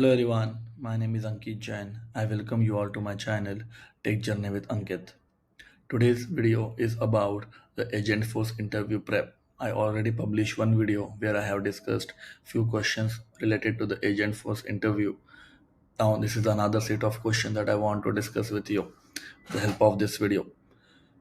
Hello everyone, my name is Ankit Jain. I welcome you all to my channel Tech Journey with Ankit. Today's video is about the Agentforce interview prep. I already published one video where I have discussed few questions related to the Agentforce interview. Now this is another set of questions that I want to discuss with you with the help of this video.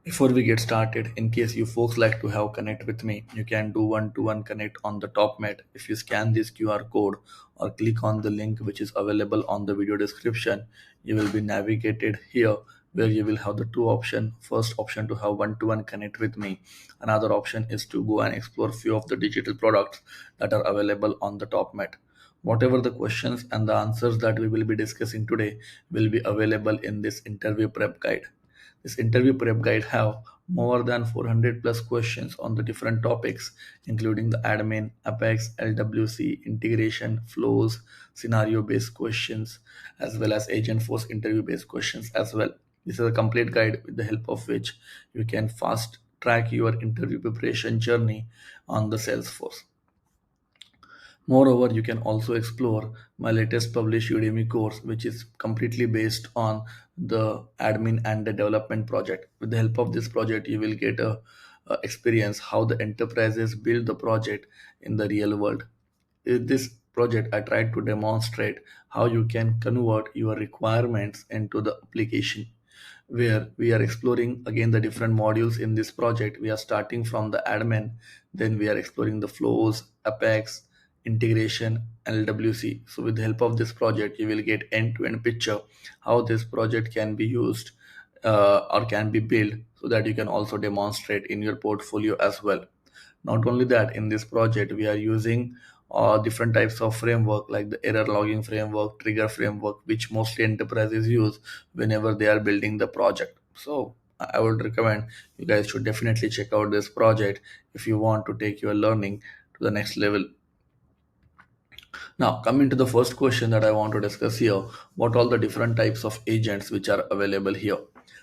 Before we get started, in case you folks like to have connect with me, you can do one-to-one connect on the top mat. If you scan this QR code or click on the link which is available on the video description, you will be navigated here where you will have the two options. First option to have one-to-one connect with me. Another option is to go and explore few of the digital products that are available on the top mat. Whatever the questions and the answers that we will be discussing today will be available in this interview prep guide. This interview prep guide have more than 400 plus questions on the different topics, including the admin, Apex, LWC, integration, flows, scenario-based questions, as well as Agentforce interview-based questions as well. This is a complete guide with the help of which you can fast track your interview preparation journey on the Salesforce. Moreover, you can also explore my latest published Udemy course, which is completely based on the admin and the development project. With the help of this project, you will get a experience how the enterprises build the project in the real world. In this project, I tried to demonstrate how you can convert your requirements into the application where we are exploring again the different modules in this project. We are starting from the admin, then we are exploring the flows, Apex, integration, and LWC. So with the help of this project, you will get end-to-end picture how this project can be used or can be built so that you can also demonstrate in your portfolio as well. Not only that, in this project, we are using different types of framework like the error logging framework, trigger framework, which mostly enterprises use whenever they are building the project. So I would recommend you guys should definitely check out this project if you want to take your learning to the next level. Now, coming to the first question that I want to discuss here, what all the different types of agents which are available here.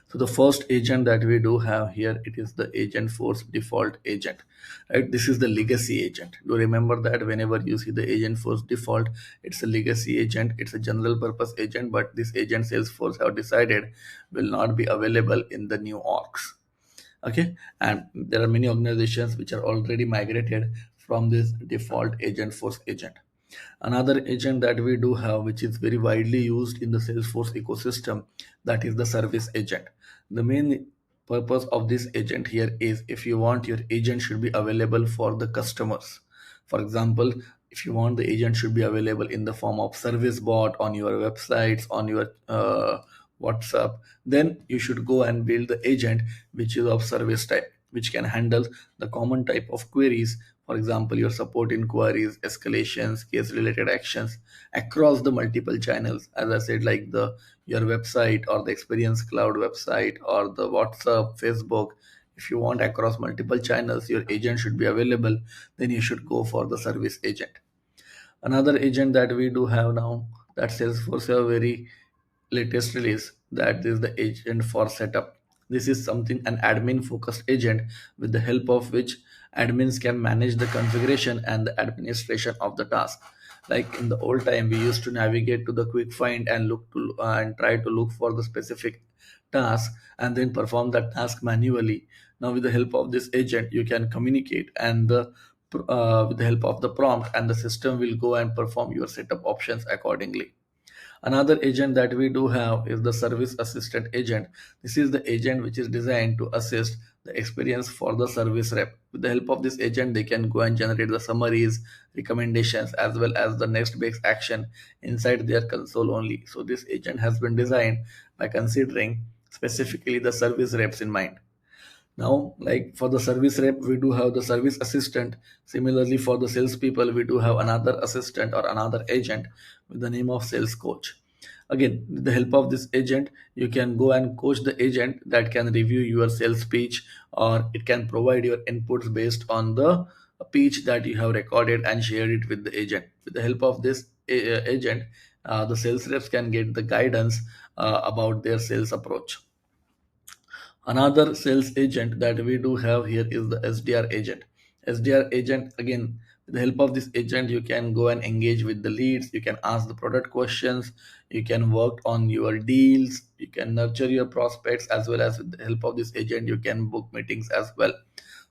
So the first agent that we do have here, it is the Agentforce default agent, right? This is the legacy agent. You remember that whenever you see the Agentforce default, it's a legacy agent, it's a general purpose agent, but this agent Salesforce have decided will not be available in the new orgs. Okay, and there are many organizations which are already migrated from this default Agentforce agent. Another agent that we do have, which is very widely used in the Salesforce ecosystem, that is the service agent. The main purpose of this agent here is if you want your agent should be available for the customers. For example, if you want the agent should be available in the form of service bot on your websites, on your WhatsApp, then you should go and build the agent which is of service type, which can handle the common type of queries. For example, your support inquiries, escalations, case related actions across the multiple channels. As I said, like the your website or the Experience Cloud website or the WhatsApp, Facebook. If you want across multiple channels, your agent should be available, then you should go for the service agent. Another agent that we do have now that Salesforce have very latest release, that is the agent for setup. This is something an admin focused agent with the help of which admins can manage the configuration and the administration of the task. Like in the old time, we used to navigate to the quick find and look to and try to look for the specific task and then perform that task manually. Now with the help of this agent, you can communicate and with the help of the prompt, and the system will go and perform your setup options accordingly. Another agent that we do have is the service assistant agent. This is the agent which is designed to assist the experience for the service rep. With the help of this agent, they can go and generate the summaries, recommendations, as well as the next best action inside their console only. So this agent has been designed by considering specifically the service reps in mind. Now, like for the service rep, we do have the service assistant. Similarly, for the salespeople, we do have another assistant or another agent with the name of sales coach. Again, with the help of this agent, you can go and coach the agent that can review your sales pitch, or it can provide your inputs based on the pitch that you have recorded and shared it with the agent. With the help of this agent, the sales reps can get the guidance about their sales approach. Another sales agent that we do have here is the SDR agent. SDR agent again With the help of this agent, you can go and engage with the leads, you can ask the product questions, you can work on your deals, you can nurture your prospects, as well as with the help of this agent, you can book meetings as well.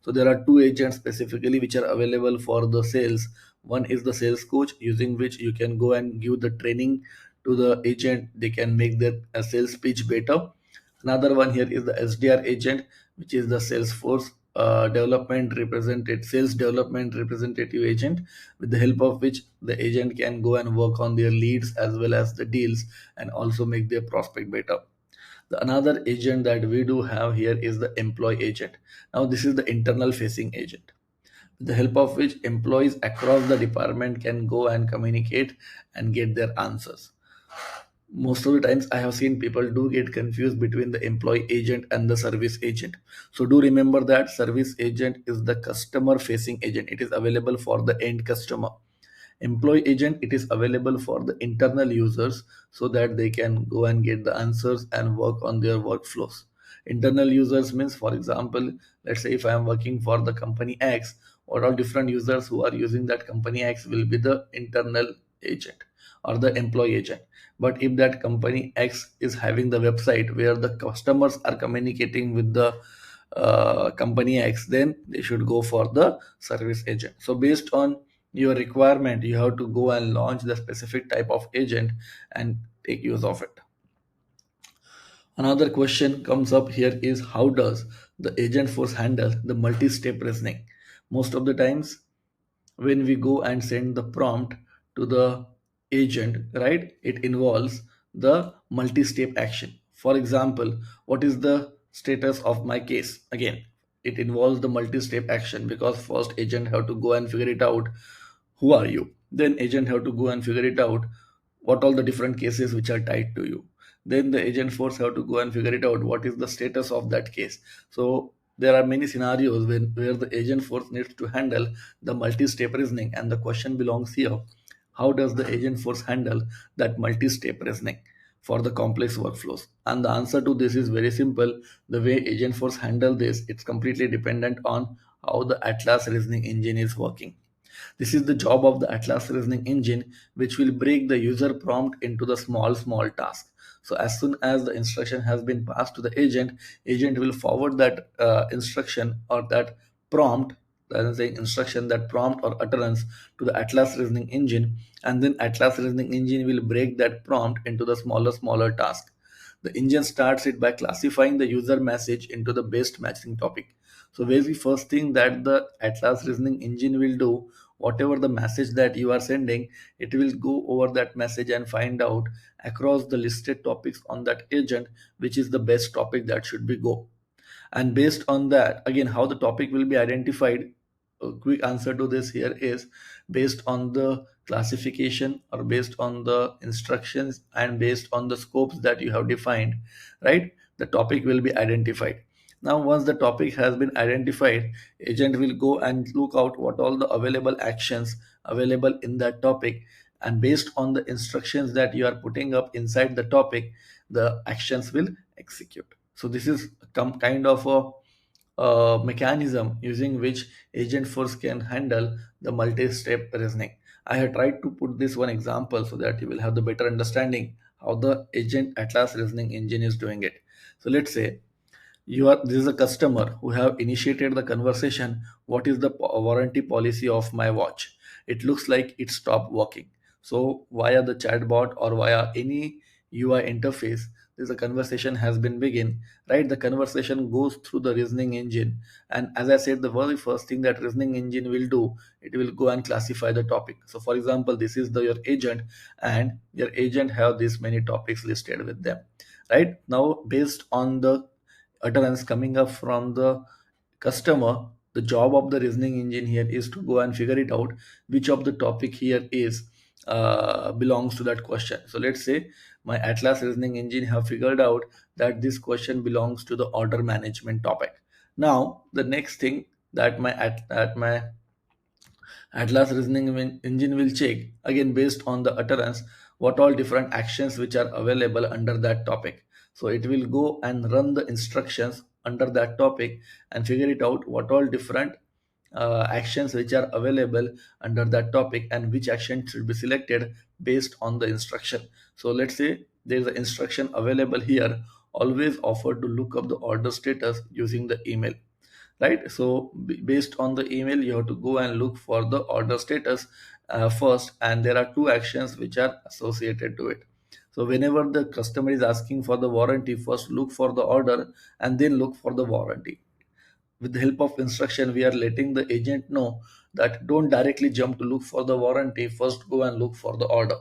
So there are two agents specifically which are available for the sales. One is the sales coach, using which you can go and give the training to the agent. They can make their sales pitch better. Another one here is the SDR agent, which is the Salesforce sales development representative agent, with the help of which the agent can go and work on their leads as well as the deals, and also make their prospect better. The another agent that we do have here is the employee agent. Now this is the internal facing agent, with the help of which employees across the department can go and communicate and get their answers. Most of the times I have seen people do get confused between the employee agent and the service agent. So do remember that service agent is the customer facing agent. It is available for the end customer. Employee agent, it is available for the internal users, so that they can go and get the answers and work on their workflows. Internal users means, for example, let's say if I am working for the company X, what all different users who are using that company X will be the internal agent or the employee agent. But if that company X is having the website where the customers are communicating with the company X, then they should go for the service agent. So based on your requirement, you have to go and launch the specific type of agent and take use of it. Another question comes up here is, how does the Agentforce handle the multi-step reasoning? Most of the times when we go and send the prompt to the agent, right, it involves the multi-step action. For example, what is the status of my case? Again, it involves the multi-step action, because first agent have to go and figure it out, who are you, then agent have to go and figure it out what all the different cases which are tied to you, then the agent force have to go and figure it out what is the status of that case. So there are many scenarios where the agent force needs to handle the multi-step reasoning, and the question belongs here: how does the agent force handle that multi-step reasoning for the complex workflows? And the answer to this is very simple. The way agent force handle this, it's completely dependent on how the Atlas reasoning engine is working. This is the job of the Atlas reasoning engine, which will break the user prompt into the small tasks. So as soon as the instruction has been passed to the agent will forward that instruction or that prompt, that is saying instruction, that prompt or utterance, to the Atlas reasoning engine, and then Atlas reasoning engine will break that prompt into the smaller task. The engine starts it by classifying the user message into the best matching topic. So very first thing that the Atlas reasoning engine will do, whatever the message that you are sending, it will go over that message and find out across the listed topics on that agent which is the best topic that should be go. And based on that, again, how the topic will be identified, a quick answer to this here is, based on the classification or based on the instructions and based on the scopes that you have defined, right, the topic will be identified. Now once the topic has been identified, agent will go and look out what all the available actions available in that topic, and based on the instructions that you are putting up inside the topic, the actions will execute. So this is kind of a mechanism using which Agentforce can handle the multi-step reasoning. I have tried to put this one example so that you will have the better understanding how the agent Atlas reasoning engine is doing it. So let's say this is a customer who have initiated the conversation. What is the warranty policy of my watch? It looks like it stopped working. So via the chatbot or via any UI interface, this a conversation has been begin, right? The conversation goes through the reasoning engine, and as I said, the very first thing that reasoning engine will do, it will go and classify the topic. So for example, this is your agent, and your agent have this many topics listed with them. Right now, based on the utterance coming up from the customer, the job of the reasoning engine here is to go and figure it out which of the topic here is belongs to that question. So let's say my Atlas reasoning engine have figured out that this question belongs to the order management topic. Now the next thing that my Atlas reasoning engine will check, again based on the utterance, what all different actions which are available under that topic. So it will go and run the instructions under that topic and figure it out what all different actions which are available under that topic and which action should be selected based on the instruction. So let's say there is an instruction available here, always offer to look up the order status using the email, right? So based on the email, you have to go and look for the order status first, and there are two actions which are associated to it. So whenever the customer is asking for the warranty, first look for the order and then look for the warranty. With the help of instruction, we are letting the agent know that don't directly jump to look for the warranty, first go and look for the order.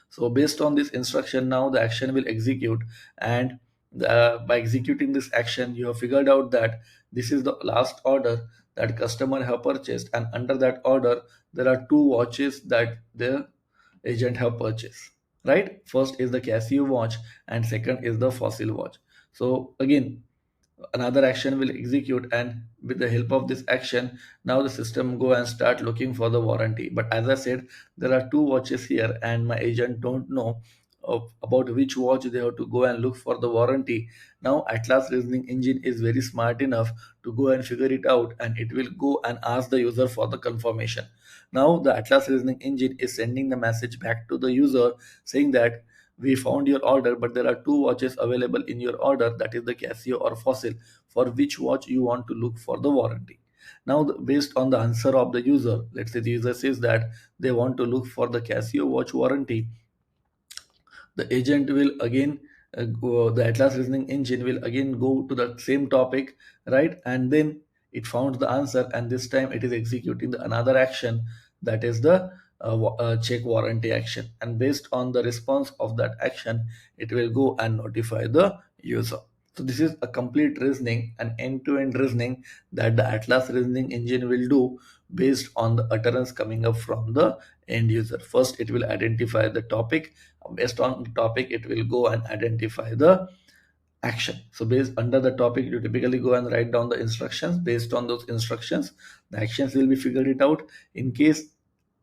So based on this instruction, now the action will execute, and by executing this action, you have figured out that this is the last order that customer have purchased, and under that order there are two watches that the agent have purchased, right? First is the Casio watch and second is the Fossil watch. So again, another action will execute, and with the help of this action, now the system go and start looking for the warranty. But as I said, there are two watches here and my agent don't know about which watch they have to go and look for the warranty. Now Atlas reasoning engine is very smart enough to go and figure it out, and it will go and ask the user for the confirmation. Now the Atlas reasoning engine is sending the message back to the user saying that we found your order, but there are two watches available in your order, that is the Casio or Fossil. For which watch you want to look for the warranty? Now, based on the answer of the user, let's say the user says that they want to look for the Casio watch warranty, the agent will again the Atlas reasoning engine will again go to the same topic, right? And then it found the answer, and this time it is executing the another action, that is the check warranty action. And based on the response of that action, it will go and notify the user. So this is a complete reasoning, an end-to-end reasoning that the Atlas reasoning engine will do based on the utterance coming up from the end user. First, it will identify the topic. Based on the topic, it will go and identify the action. So based under the topic, you typically go and write down the instructions. Based on those instructions, the actions will be figured it out. In case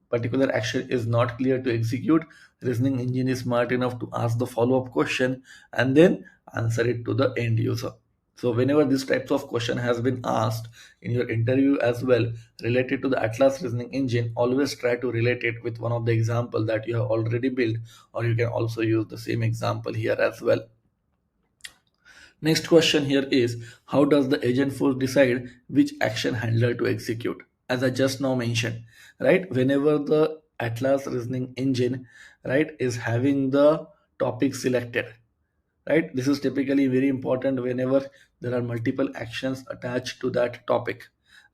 particular action is not clear to execute, reasoning engine is smart enough to ask the follow-up question and then answer it to the end user. So whenever this types of question has been asked in your interview as well related to the Atlas reasoning engine, always try to relate it with one of the example that you have already built, or you can also use the same example here as well. Next question here is, how does the Agentforce decide which action handler to execute? As I just now mentioned, right? Whenever the Atlas reasoning engine, right, is having the topic selected, right? This is typically very important whenever there are multiple actions attached to that topic,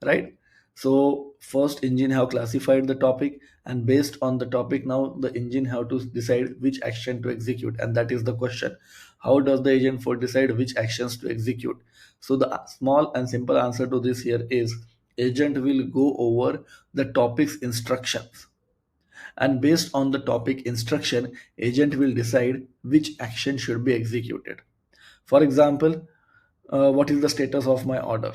right? So first engine have classified the topic, and based on the topic, now the engine have to decide which action to execute, and that is the question. How does the agent for decide which actions to execute? So the small and simple answer to this here is, agent will go over the topic's instructions, and based on the topic instruction, agent will decide which action should be executed. For example, what is the status of my order,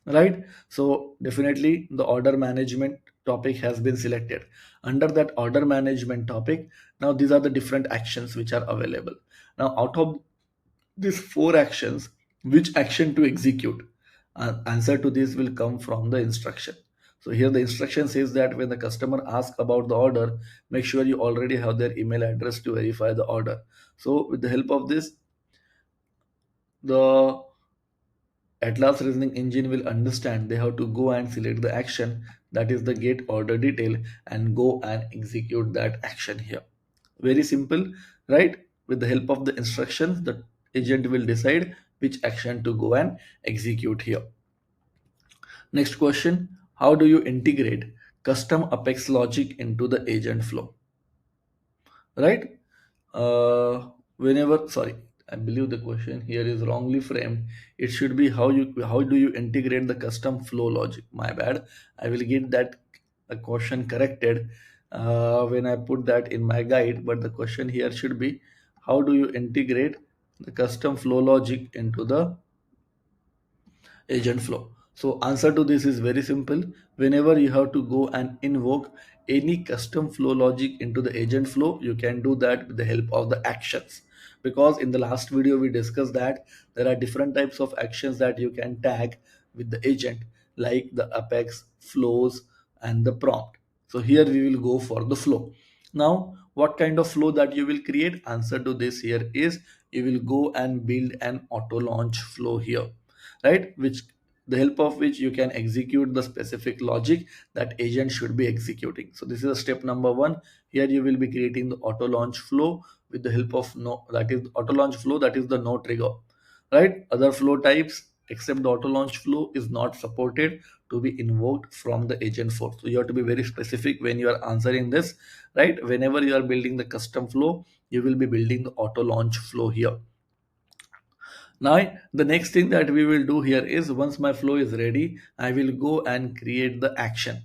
right? So definitely the order management topic has been selected. Under that order management topic, now these are the different actions which are available. Now out of these four actions, which action to execute? Answer to this will come from the instruction. So here the instruction says that when the customer asks about the order, make sure you already have their email address to verify the order. So with the help of this, the Atlas reasoning engine will understand they have to go and select the action, that is the get order detail, and go and execute that action here. Very simple, right? With the help of the instructions, the agent will decide which action to go and execute here. Next question, how do you integrate custom Apex logic into the agent flow? Right? Whenever, sorry, I believe the question here is wrongly framed. It should be how do you integrate the custom flow logic? My bad. I will get that a question corrected when I put that in my guide. But the question here should be, how do you integrate the custom flow logic into the agent flow? So answer to this is very simple. Whenever you have to go and invoke any custom flow logic into the agent flow, you can do that with the help of the actions. Because in the last video we discussed that there are different types of actions that you can tag with the agent. like the apex, flows, and the prompt. So here we will go for the flow. Now, what kind of flow that you will create? Answer to this here is you will go and build an auto launch flow here, right? Which the help of which you can execute the specific logic that agent should be executing. So this is a step number one. Here you will be creating the auto launch flow with the help of no, that is auto launch flow, that is the no trigger, right? Other flow types except the auto launch flow is not supported to be invoked from the Agentforce. So you have to be very specific when you are answering this, right? Whenever you are building the custom flow, you will be building the auto launch flow here. Now, the next thing that we will do here is once my flow is ready, I will go and create the action.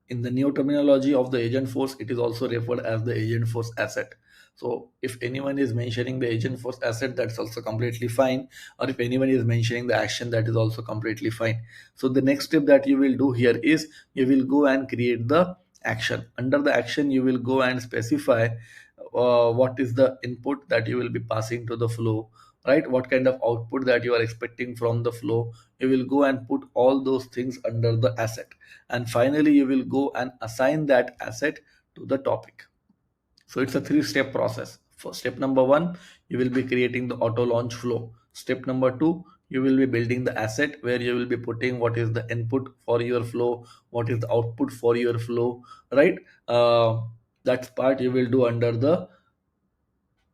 In the new terminology of the Agentforce, it is also referred as the Agentforce asset. So if anyone is mentioning the Agentforce asset, that's also completely fine. Or if anyone is mentioning the action, that is also completely fine. So the next step that you will do here is you will go and create the action. Under the action, you will go and specify what is the input that you will be passing to the flow, right? What kind of output that you are expecting from the flow. You will go and put all those things under the asset, and finally you will go and assign that asset to the topic. So it's a three-step process. For step number one, you will be creating the auto launch flow. Step number two, you will be building the asset where you will be putting what is the input for your flow, what is the output for your flow, right? That part you will do under the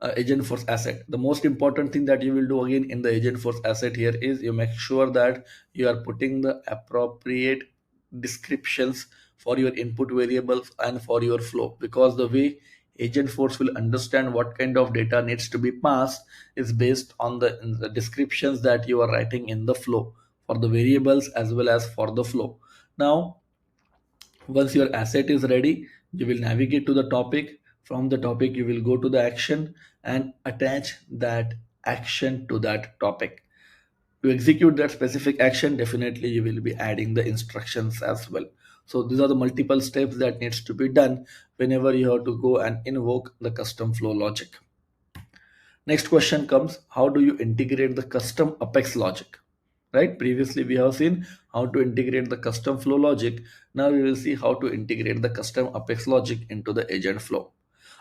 Agentforce asset. The most important thing that you will do again in the Agentforce asset here is you make sure that you are putting the appropriate descriptions for your input variables and for your flow, because the way Agentforce will understand what kind of data needs to be passed is based on the descriptions that you are writing in the flow for the variables as well as for the flow. Now, once your asset is ready, you will navigate to the topic. From the topic, you will go to the action and attach that action to that topic. To execute that specific action, definitely you will be adding the instructions as well. So these are the multiple steps that needs to be done whenever you have to go and invoke the custom flow logic. Next question comes, how do you integrate the custom Apex logic? Right? Previously, we have seen how to integrate the custom flow logic. Now we will see how to integrate the custom Apex logic into the agent flow.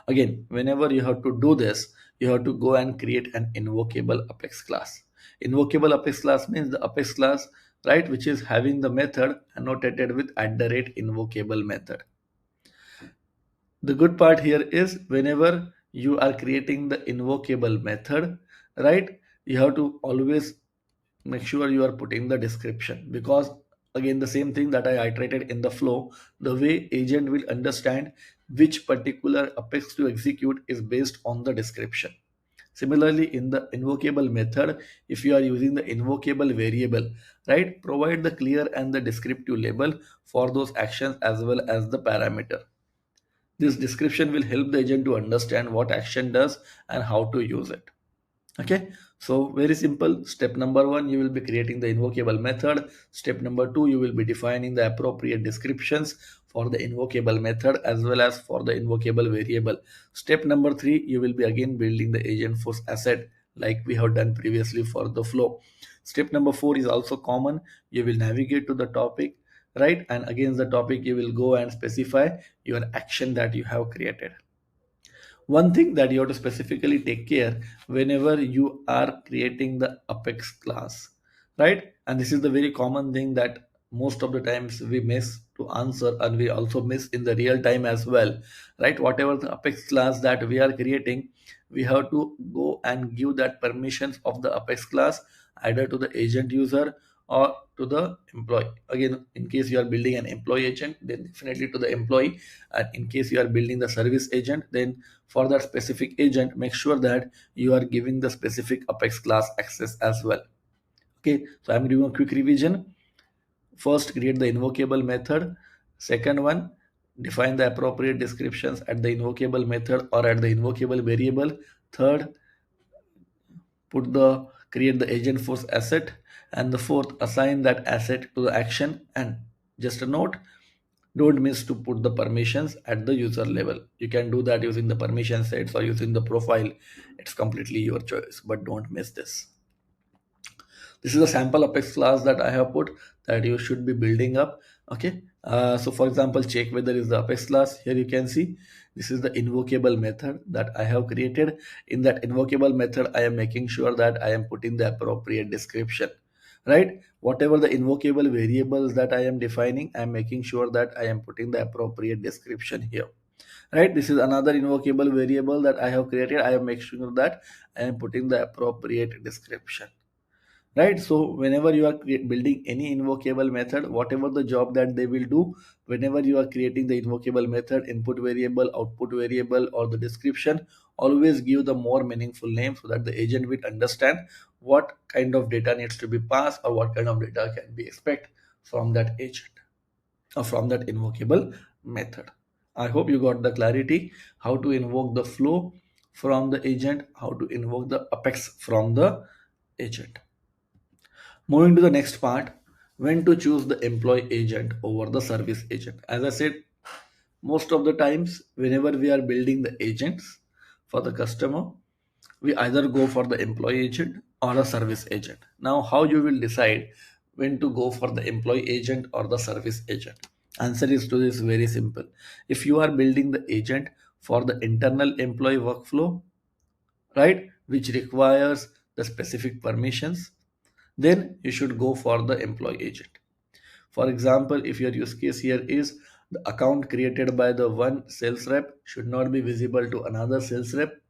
Again, whenever you have to do this, you have to go and create an invocable Apex class. Invocable Apex class means the Apex class, right, which is having the method annotated with @invocable method. The good part here is whenever you are creating the invocable method, right, you have to always make sure you are putting the description, because again the same thing that I iterated in the flow, the way agent will understand which particular apex to execute is based on the description. Similarly, in the invocable method, if you are using the invocable variable, right, provide the clear and the descriptive label for those actions as well as the parameter. This description will help the agent to understand what action does and how to use it. Okay, so very simple. Step number one, you will be creating the invocable method. Step number two, you will be defining the appropriate descriptions for the invocable method as well as for the invocable variable. Step number three, you will be again building the Agentforce asset like we have done previously for the flow. Step number four is also common. You will navigate to the topic, right? And against the topic, you will go and specify your action that you have created. One thing that you have to specifically take care whenever you are creating the Apex class, right? And this is the very common thing that most of the times we miss to answer, and we also miss in the real time as well, right? Whatever the Apex class that we are creating, we have to go and give that permissions of the Apex class either to the agent user or to the employee. Again, in case you are building an employee agent, then definitely to the employee. And in case you are building the service agent, then for that specific agent, make sure that you are giving the specific Apex class access as well. Okay, so I'm doing a quick revision. First, create the invocable method. Second one, define the appropriate descriptions at the invocable method or at the invocable variable. Third, create the Agentforce asset. And the fourth, assign that asset to the action. And just a note, don't miss to put the permissions at the user level. You can do that using the permission sets or using the profile. It's completely your choice, but don't miss this. This is a sample Apex class that I have put. that you should be building up. Okay, so for example, check whether is the apex class. Here you can see this is the invocable method that I have created. In that invocable method, I am making sure that I am putting the appropriate description, right? Whatever the invocable variables that I am defining, I am making sure that I am putting the appropriate description here, right? This is another invocable variable that I have created. I am making sure that I am putting the appropriate description, right? So whenever you are building any invocable method, whatever the job that they will do, whenever you are creating the invocable method, input variable, output variable, or the description, always give the more meaningful name so that the agent will understand what kind of data needs to be passed or what kind of data can be expect from that agent or from that invocable method. I hope you got the clarity how to invoke the flow from the agent, how to invoke the apex from the agent. Moving to the next part, when to choose the employee agent over the service agent. As I said, most of the times, whenever we are building the agents for the customer, we either go for the employee agent or a service agent. Now, how you will decide when to go for the employee agent or the service agent? Answer is to this very simple. If you are building the agent for the internal employee workflow, right, which requires the specific permissions, then you should go for the employee agent. For example, if your use case here is the account created by the one sales rep should not be visible to another sales rep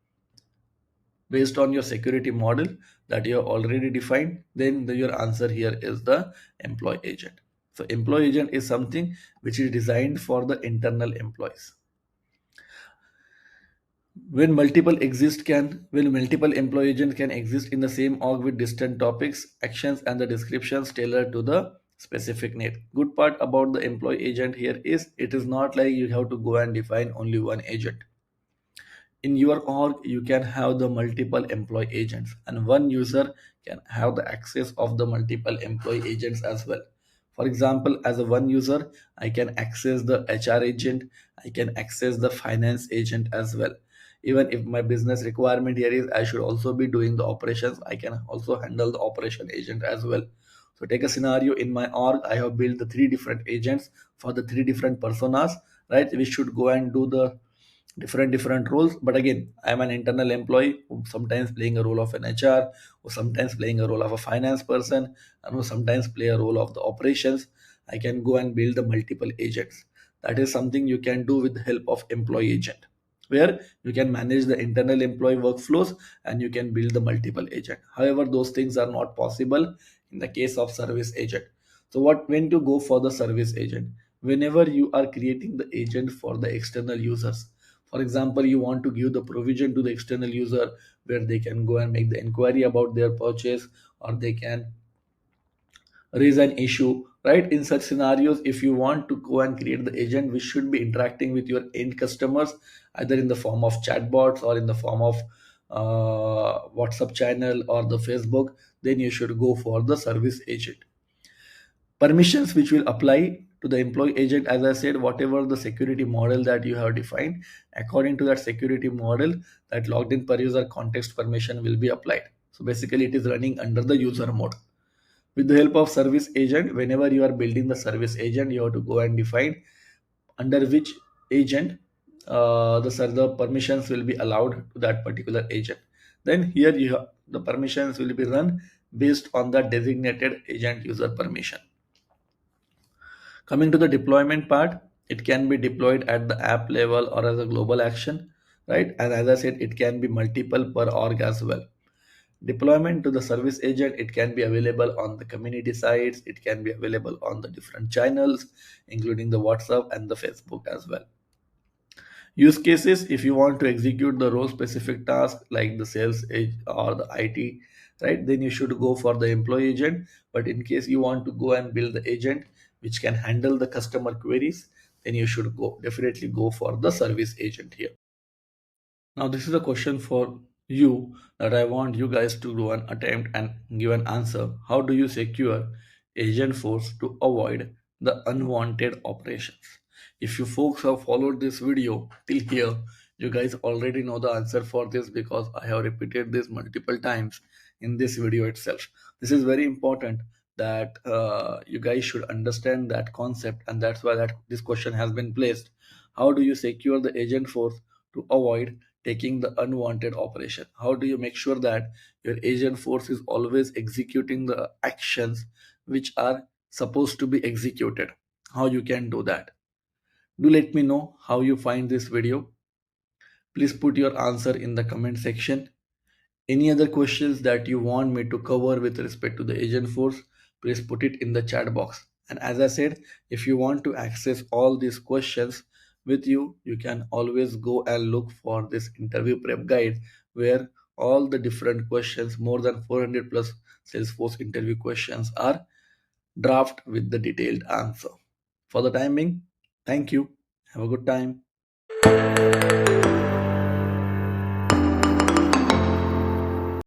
based on your security model that you have already defined, then your answer here is the employee agent. So employee agent is something which is designed for the internal employees. When multiple employee agents can exist in the same org with distant topics, actions, and the descriptions tailored to the specific need. Good part about the employee agent here is it is not like you have to go and define only one agent. In your org, you can have the multiple employee agents, and one user can have the access of the multiple employee agents as well. For example, as a one user, I can access the HR agent, I can access the finance agent as well. Even if my business requirement here is I should also be doing the operations, I can also handle the operation agent as well. So take a scenario in my org, I have built the three different agents for the three different personas, right? We should go and do the different roles. But again, I'm an internal employee who sometimes playing a role of an HR, who sometimes playing a role of a finance person, and who sometimes play a role of the operations. I can go and build the multiple agents. That is something you can do with the help of employee agent, where you can manage the internal employee workflows and you can build the multiple agent. However, those things are not possible in the case of service agent. So when to go for the service agent? Whenever you are creating the agent for the external users. For example, you want to give the provision to the external user where they can go and make the inquiry about their purchase, or they can raise an issue, right? In such scenarios, if you want to go and create the agent which should be interacting with your end customers, either in the form of chatbots or in the form of WhatsApp channel or the Facebook, then you should go for the service agent. Permissions which will apply to the employee agent, as I said, whatever the security model that you have defined, according to that security model, that logged in per user context permission will be applied. So basically it is running under the user mode. With the help of service agent, whenever you are building the service agent, you have to go and define under which agent the permissions will be allowed to that particular agent. Then here the permissions will be run based on the designated agent user permission. Coming to the deployment part, it can be deployed at the app level or as a global action, right? And as I said, it can be multiple per org as well. Deployment to the service agent, it can be available on the community sites, it can be available on the different channels, including the WhatsApp and the Facebook as well. Use cases, if you want to execute the role specific task like the sales or the IT, right, then you should go for the employee agent. But in case you want to go and build the agent which can handle the customer queries, then you should definitely go for the service agent here. Now, this is a question for you that I want you guys to do an attempt and give an answer. How do you secure Agentforce to avoid the unwanted operations? If you folks have followed this video till here, you guys already know the answer for this because I have repeated this multiple times in this video itself. This is very important that you guys should understand that concept, and that's why that this question has been placed. How do you secure the agent force to avoid taking the unwanted operation? How do you make sure that your agent force is always executing the actions which are supposed to be executed? How you can do that? Do let me know how you find this video. Please put your answer in the comment section. Any other questions that you want me to cover with respect to the agent force, please put it in the chat box. And as I said, if you want to access all these questions with you, you can always go and look for this interview prep guide where all the different questions, more than 400 plus Salesforce interview questions, are draft with the detailed answer. For the time being, thank you. Have a good time.